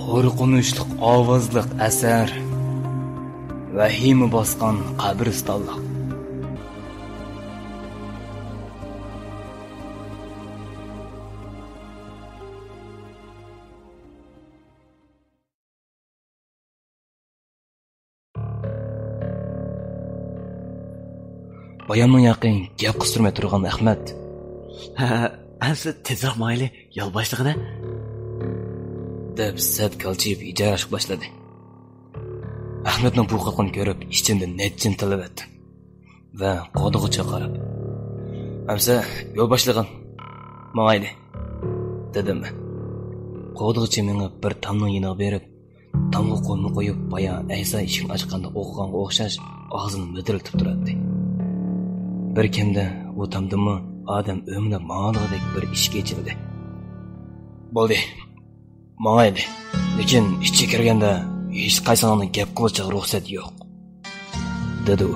Qo'rqinchli ovozliq asar, vahima bosgan qabristonliq. Bayamning yaqin gap qistirmay turgan Ahmad. Ansa tezroq mayli, yo'l boshlig'ida deb sad kalchib ijarash boshladi. Ahmadning bu qilqini ko'rib, ichimda netchin tilib etdim va qo'dig'icha qarab, "Amsa, yo'l boshlig'in, mayli," dedim. Qo'dig'icha menga bir tamning yiniga berib, tamga qo'lni qo'yib, baya Aysa ishini ochganda o'qiganga o'xshash og'zini midiriltib turadi. Bir kimda u tamdimi odam o'mida ma'nodek bir ishga ichildi. Bo'ldi. Mayli. Lekin ishga kirganda hech qaysining gap qilishga ruxsat yo'q, dedi u.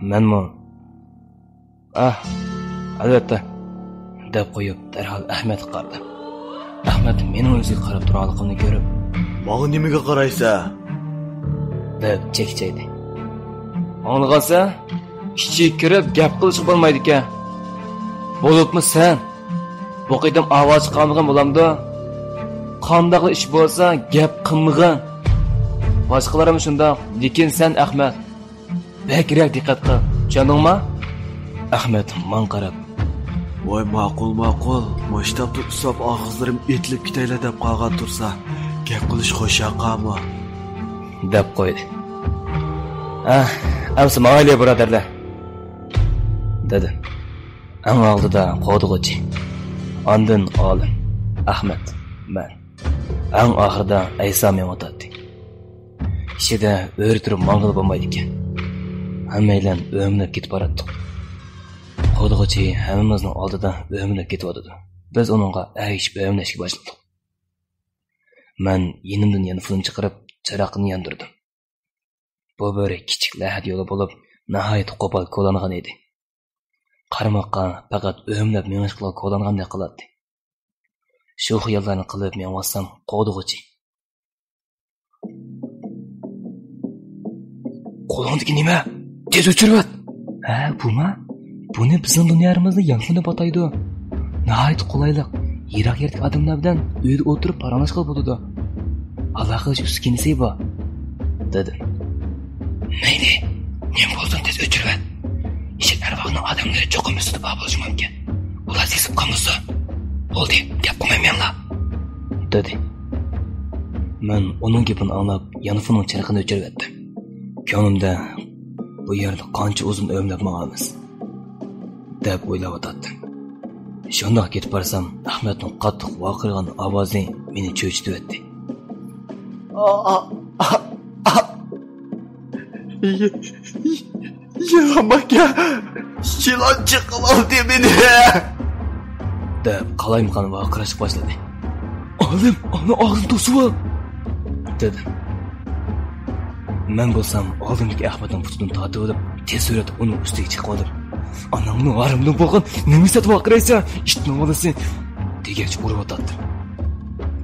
Menmi? Albatta, deb qo'yib darhol Ahmad qaradi. Ahmad mening o'ziga qarab turganligimni ko'rib, "Menga nimaga qaraysa?" deb chekchaydi. "Anlag'ansa, ishga kirib gap qilish bo'lmaydi ekan. Bo'libmi sen? Bu qidim ovoz chiqarmagan bo'lamdi. Qanday ish bo'lsa, gap qilmagan. Boshqalar ham shundoq, lekin sen Ahmad, bakrak diqqat qil. Tushundingmi?" Ahmad men qarab, "Voy, ma'qul. Mo'shtabda usab og'izlarim etilib ketaylar deb qolgan tursa, gap qilish xo'shaqami?" deb qo'ydi. Amsa mayli birodarlar," dedi. Ang oldida qo'dig'ichi, ondan olim Ahmad, men. Ang oxirida Aysa men o'tadi. Ishida o'rtirib mang'il bo'lmaydi ekan. Hammaylar o'mlab ketib boradi. Qo'dig'ichi hammamizning oldida o'mlab ketyapti. Biz uningga aysh o'mlashga boshladik. Men yenimdan yana film chiqarib, chiroqni yondirdim. Bu bir kichik lahat yo'li bo'lib, nihoyat qo'pol qo'llangan edi. Qarmoqqa faqat o'mlab mengishqila qo'llangandek qiladi. Shu xiyollarni qilib men vassam qo'dig'ichi. "Qo'lingdagi nima? Tez o'chirvat." Buma? Buni bizning dunyomizni yong'inda botaydi. Nihoyat qulaylik. Yiroq yerdagi odamlar bilan uyda o'tirib paranglashqa bo'ladi. Allohga uskinisi bor, dedi. "Mayli, men bo'ldim tez o'chirvat. Ishit arvohning odamlari cho'qim ustida bo'lishi mumkin. Ular sezib qolmasa, bo'ldi, gap qilmaymanlar," dedi. Men uning gapini anglab, yonfining chirqini o'chirvatdim. Ko'nglimda bu yerda qancha uzun o'mlab ma'amiz, deb o'ylab o'tirdim. Shundoq ketib borsam, Ahmadning qattiq voqirgan ovozi meni cho'chitdi. "Yamaka, shilonchi qildi meni," deb qalaymaqon voqirashib boshladi. "Olim, ona og'zini to'sib ol," dedi. Men bo'lsam, oldimdagi Ahmadning putidan tortib olib, tez surat uning ustiga chiqib oldim. "Onamni varimni bo'lgan, nima satib voqiraysan? Ishni olasan," degach urib o'tdim.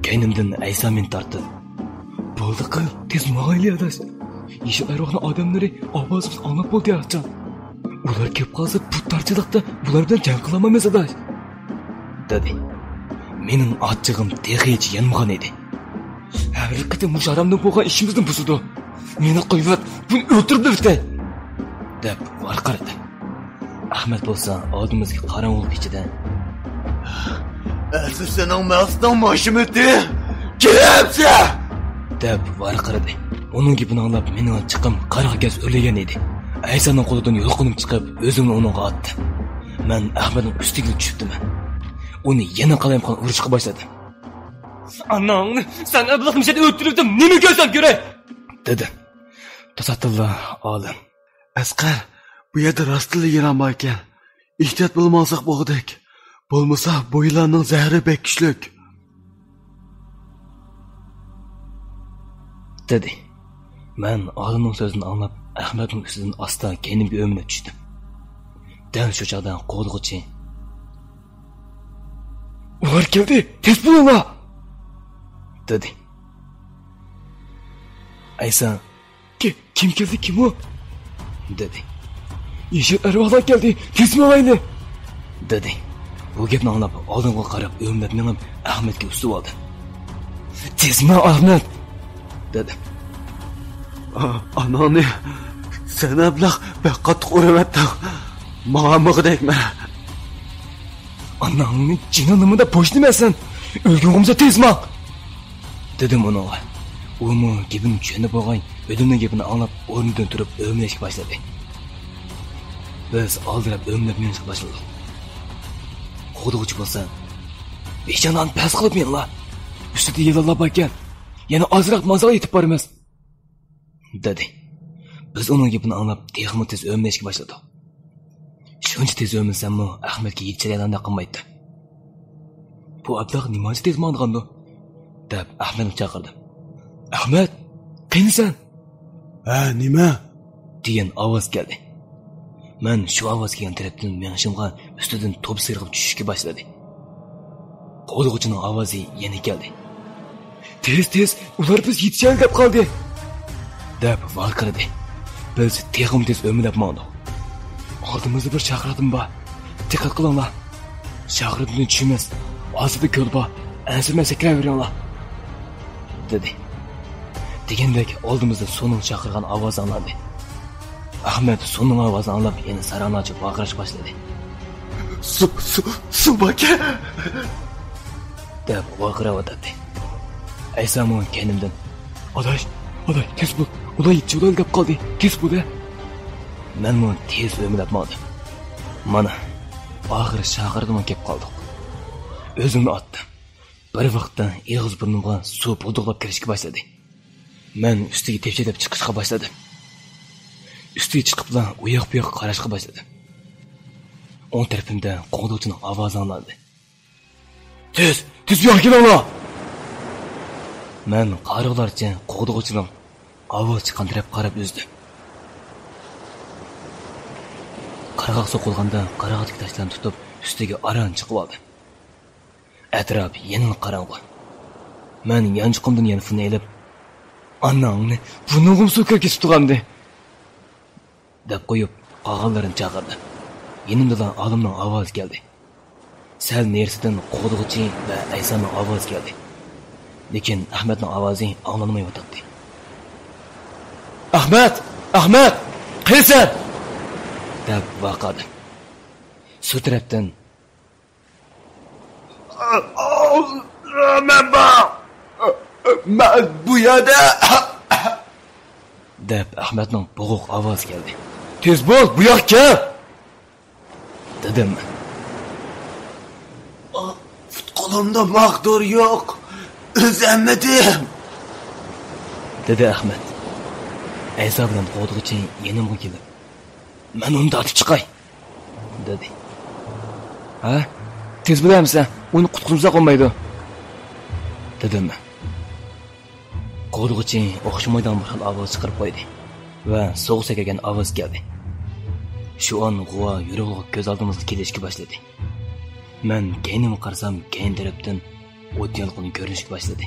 Keynimdan Aysa men tortib, "Bo'ldi qil, tez mayli adash. Ishi ayroqni odamlari ovozimiz anglab bo'ldi yaxshi. Ular kelib qolsa, bu tarchilikda bular bilan jang qilolmaymiz adash," dedi. Mening achchig'im texich yanmagan edi. "Haqiqatan musharamdan bo'lgan ishimizni buzdi. Meni qo'yib, buni o'ltirib bitay," deb varqiradi. Ahmad bo'lsa, oldimizga qorong'ulik ichida, "Asli sening maqsading moshimiti? Kelapsa!" deb varqiradi. Uning gapini anglab, mening chiqim qara gaz o'rlagan edi. Aysaning qo'lidan yo'qinib chiqib, o'zimni uningga otdi. Men Ahmadning ustiga tushibdim. Uni yana qalaymqon urishga boshladim. "Anangni, sen ablaqmishada o'tiribdim, nima ko'rsam kerak?" dedi. Tasattillah olim. "Asqar, bu yerda rostligina ham ekan. Ehtiyot bo'lmasak bo'g'dik. Bo'lmasa, bo'ylarning zahri bek kuchlik," dedi. Men olimning so'zini anglab, Ahmadning ustidan asta kendimga o'mlab tushdim. Dal shu chog'da qo'lg'ichi, "Ular keldi, tez bo'linglar," dedi. Aysan, kim geldi, kim o? Dedi. Yeşil arvalar geldi, kesme olayını. Dedi. Bu gapni anlab, oldinga qarab, o'mlab minib Ahmetga ustib oldi. Tezma Ahmet, dedi. Anani, sen ablaq ben qattiq uramatdi. Mağamıqdekmi? Ananın cinanımında boş demesin. Ölgünümüze tezma. Dedim ona. Umu gibini tushunib bo'lgan, o'zimning gapini anglab, o'rnidan turib o'mlashga boshladi. Biz oldirab o'mlab minishga boshladik. Qo'duvchi bo'lsa, beshanan pas qilib menlar. Ustida yillar ekan. Yana ozroq mazoq yetib boramiz. Dedi. Biz uning gapini anglab, texmi tez o'mlashga boshladik. Shuncha tez o'milsammi, Ahmetga yetchilayanda qilmaydi. Bu ablah nimachi tez mang'andi? deb Ahmetni chaqirdi. Ahmet, qiyinsan? Nima? degan ovoz keldi. Men shu ovoz kelgan tarafdan mengishimga ustidan to'p sirg'ib tushishga boshladi. Qo'dg'uchining ovozi yana keldi. Tez, ular biz yetishgan deb qoldi. deb varqirdi. Biz texim tez o'milab mangdik. Oldimizda bir chaqiradim bor. Diqqat qilinglar. Chaqiribni tushimiz. Hozirda ko'l bor. Ansirmay sakraveringlar. dedi. Degandek oldimizda so'ning chaqirgan ovoz anglandi. Ahmet so'ning ovozini anglab, yana sarani ochib baqirish boshladi. Su baka! deb baqiraverdi. Aysamu kendimden. Adaş, tez bul. Ulan yetişiyorlar gap kaldı. Tez bul ya. Men bunu tez o'milabmadim. Mana, ahir chaqirdim kep qoldik. O'zimni otdim. Bir vaqtda eg'iz burnimga suv buduqlab kirishga boshladi. Men ustiga tepchilab chiqishga boshladim. Ustiga chiqibla u yoq bu yoqqa qarashga boshladim. O'ng tarafimda qo'ng'dovchining ovozi anglandi. Tez bu yoqqa kelinglar. Men qariqlarcha qo'ng'dovchining ovoz chiqqan taraf qarab uzdim. Qarag'aq so'qilganda qarag'atdagi tashlarni tutib ustiga aran chiqib oldi. Atrof yana qorong'u. Men yanchiqimdan yanfini elib, "Anangni bunog'im so'kar kesib turgandi" deb qo'yib, qog'onlarini chaqirdi. Yenimdan olimning ovozi keldi. Sal nersidan qo'dg'uchi va Aysanning ovozi keldi. Lekin Ahmetning ovozi anglanmay o'tdi. Ahmet, qayersan? deb vaqadi. Shu tarafdan Men bu yerda deb Ahmetning bo'g'iq ovozi keldi. Tez bo'l, bu yoqqa dedim. Qo'limda maqdur yo'q. O'zimmidim, dedi Ahmet. Aysa bilan qo'dg'uchi yenimga kelib, "Men uni tortib chiqay" dedi. "Ha? Tez bo'lamsan, uni qutqizsa qolmaydi" dedim. Qo'dg'uchi o'xshamaydigan bir xil ovoz chiqarib qo'ydi va so'g'ib sakragan ovoz keldi. Shu on g'uva yurug'liq ko'z oldimizga kelishga boshladi. Men keynimga qarasam, keyin tarafdan o't yolqini ko'rinishga boshladi.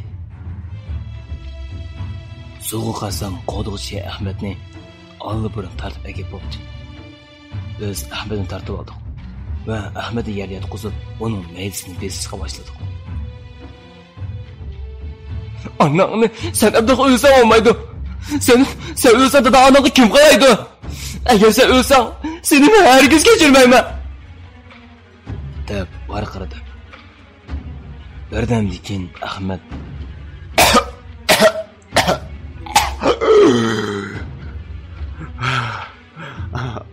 So'g'ib qarasam, qo'dg'uchi Ahmetni olib tortib akib bo'ldi. Biz Ahmetni tortib oldik va Ahmetni yerga yotqizib, uning maydasini besishga boshladik. "Anangni sen abduq o'lsan olmaydi. Sen o'lsan da anangni kim qo'yadi? Agar sen o'lsan, seni hargiz kechirmayman" deb varqirdi. Birdamdan keyin Ahmet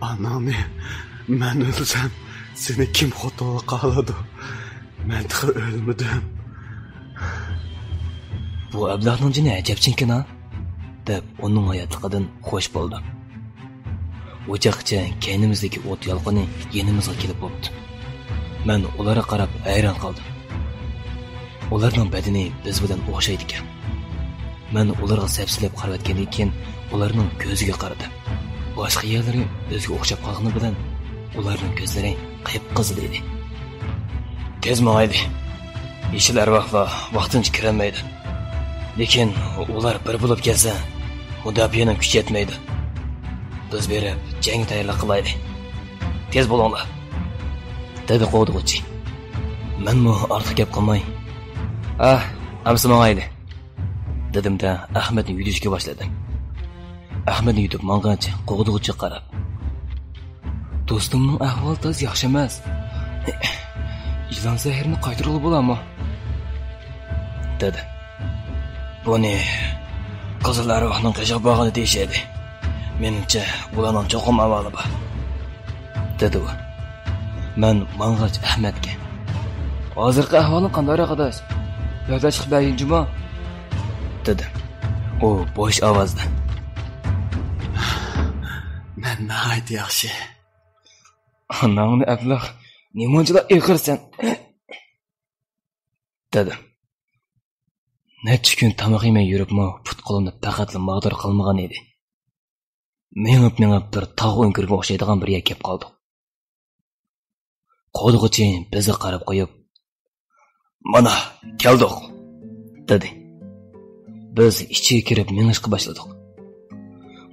Anani, men o'lsam, seni kim xotoga qoladi? Men o'lmadim. Bu ablahning jini ajabchinkina deb uning hayotligidan xush bo'ldi. O'chaqcha keynimizdagi o't yolqini yenimizga kelib bo'ldi. Men ularga qarab hayron qoldim. Ularning badani biz bilan o'xshaydi ekan. Men ularga sapsilab qarab etgandan keyin ularning ko'ziga qaradim. Boshqa yerlari o'ziga o'xshab qolgani bilan ularning ko'zlari qip-qizil edi. "Tezmi haydi. Yeşil arvahlar vaqtincha kirolmaydi" Lekin ular bir bo'lib kelsa, mudofiani kuch yetmaydi. Biz berib jang tayyorlab qilaylik. Tez bo'linglar. Dedi qo'dg'uchi. Men ortiq gap qilmay. Amsi mangaydi. Dedim-da Ahmedni yutishga boshladim. Ahmedni yutib mang'ancha qo'dg'uchi qarab. Do'stimning ahvoli toz yaxshi emas. Ilon zahrini qaytarib bo'ladimi? Dedi. Buni qizil arvohning qiyshiq bog'ini deyishadi. Menimcha ularning cho'qim avvali bor. Dedi u. Men mang'ach Ahmedga. Hozirgi ahvoling qanday arkadaş? Yodashib bayinjimi? Dedi. O bo'sh ovozda. Men nahayt yaxshi. Anangni ablah, nimachilar iqirsan? Dedi. Necha kun tamoq yemay yuribmi, put qo'limni faqatla mag'dur qilmagan edi. Mengib bir tog' o'nkirga o'xshaydigan bir yer kelib qoldi. Qo'dg'uchi bizni qarab qo'yib, "Mana, keldik," dedi. Biz ichiga kirib minishga boshladik.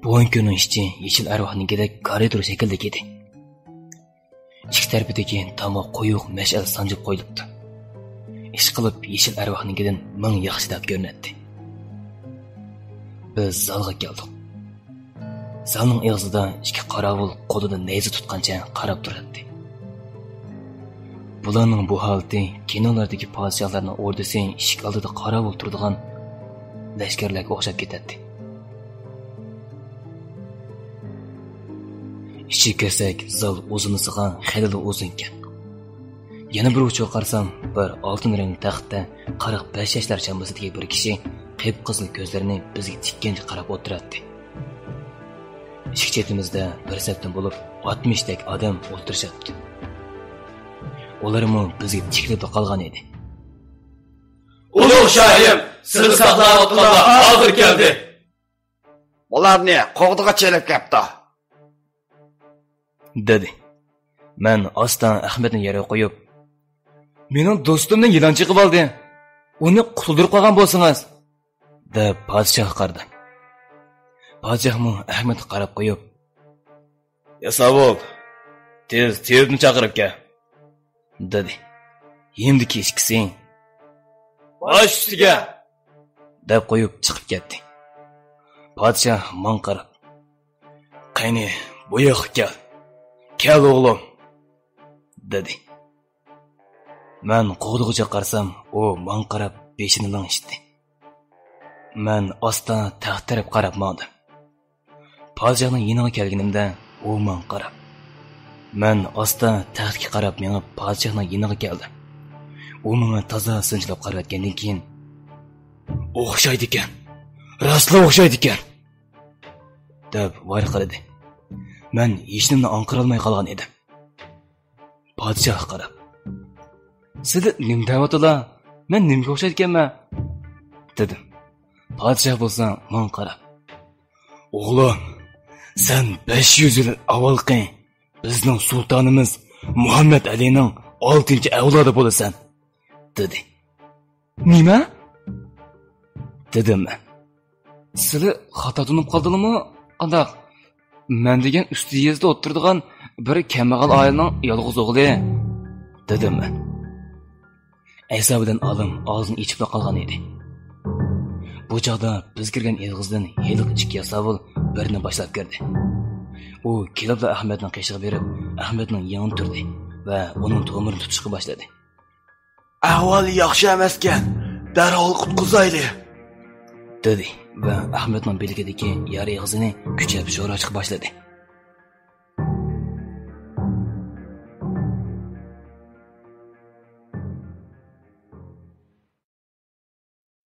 Bu o'nkirning ichi yechil arvohningidek koridor shaklida edi. Ikki tarafidagi tomoq qo'yuq mash'al sanjib qo'yilibdi. Ish qilib yechil arvohningidan ming yaxshi deb ko'rinadi. Biz zalga keldik. Zalning og'zida ikki qorovul qo'lida nayza tutgancha qarab turardi. Bularning bu holati kinolardagi podshohlarning ordisi eshik oldida qorovul turadigan lashkarlarga o'xshab ketadi. Ichiga kirsak, zal uzunisigan xeyli uzun ekan. Yana bir uchiga qarsam, bir oltin rang taxtda 45 yoshlar chambasidagi bir kishi qip-qizil ko'zlarini bizga tikkancha qarab o'tiradi. Eshik chetimizda bir sapdan bo'lib 60 dak odam o'tirishyapti. Ularmi bizga tikilib qolgan edi. Ulug' shohim, sizni saqlayotganlar hozir keldi. Ularni qo'g'diga chelib kelibdi. Dedi. Men ostan Ahmedni yerga qo'yib, "Mening do'stimni yilon chiqib oldi. Uni qutuldirib qo'ygan bo'lsangiz," deb podshoh qardi. Podshohmi Ahmedni qarab qo'yib, "Yasavul, tezni chaqirib kel," dedi. Endi kechkisi "Bosh ustiga," deb qo'yib chiqib ketdi. Podshoh men qarab, "Qani, bu yoqqa kel. Kel o'g'lim," dedi. Men qo'dg'uchi qarsam, u men qarab beshini langishdi. Men ostan taxt taraf qarab mandim. Podshohning yeniga kelganimda, u men qarab. Men ostan taxtga qarab menib podshohning yeniga keldim. U menga toza sinchilib qarayotgandan keyin, "O'xshaydi ekan. Rostla o'xshaydi ekan," deb varqiradi. Men hechnimni anqira olmay qolgan edim. Podshoh qarab, "Siz nim deyapsizlar? Men nimga o'xshaydi ekanman?" dedim. Podshoh bo'lsa men qarab, "O'g'lim, sen 500 yil avvalgi bizning sultonimiz Muhammad Alining 6-avlodi bo'lasan," dedi. "Nima?" dedim men. "Sizlar xato tunib qoldingizmi? Qanday? Men degan ustiyizda o'tiradigan bir kambag'al oilaning yolg'iz o'g'li," dedim men. Aysobidan olim og'zini ichib qolgan edi. Bu chog'da biz kirgan eg'izdan heliq ichki yasovul birini boshlab kirdi. U kelibla Ahmedning qishig'i berib, Ahmedning yonini turdi va uning to'mirini tutishga boshladi. Ahvoli yaxshi emas ekan. Darhol qutqizayli, dedi va Ahmedning belgidagi yara eg'izini kuchab sho'rashga boshladi.